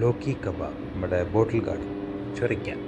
Lockie kebab, നമ്മുടെ ബോട്ടിൽ guard ചൊരയ്ക്കാൻ.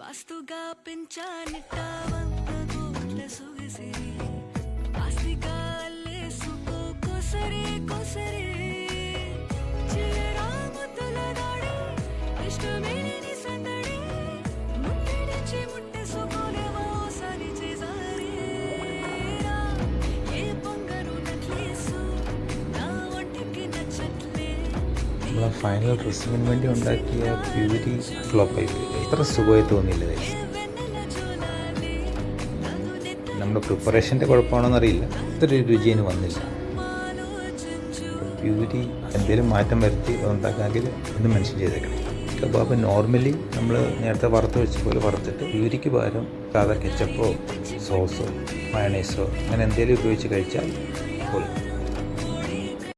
వాస్తుగా పెంచానిట్ట వంద కోట్ల సొగసిరి ఆస్తిగా అల్లేసుకో కొసరి కొసరి చిరరాముతుల దాడి ఇష్టమేని సందడి ముట్టిడిచి ముట్టె సోకోలేవా ఓసారి చేసారి ఏ బంగారు నట్లేసు నా ఒంటికి నచ్చట్లే. നമ്മളെ ഫൈനൽ ഡ്രസ്സിങ്ങിന് വേണ്ടി ഉണ്ടാക്കിയ പ്യൂരി ഫ്ലോപ്പായി പോയി. എത്ര സുഖമായി തോന്നിയില്ല. നമ്മുടെ പ്രിപ്പറേഷൻ്റെ കുഴപ്പമാണോന്നറിയില്ല, ഇത്ര രുചിന് വന്നില്ല. പ്യൂരി എന്തെങ്കിലും മാറ്റം വരുത്തി ഉണ്ടാക്കാമെങ്കിൽ ഒന്ന് മെൻഷൻ ചെയ്തേക്കണം. കബാബ് നോർമലി നമ്മൾ നേരത്തെ വറുത്ത് വെച്ച പോലെ വറുത്തിട്ട് പ്യൂരിക്ക് പകരം സാധാ കെച്ചപ്പോ സോസോ മയണൈസോ അങ്ങനെ എന്തെങ്കിലും ഉപയോഗിച്ച് കഴിച്ചാൽ പോലും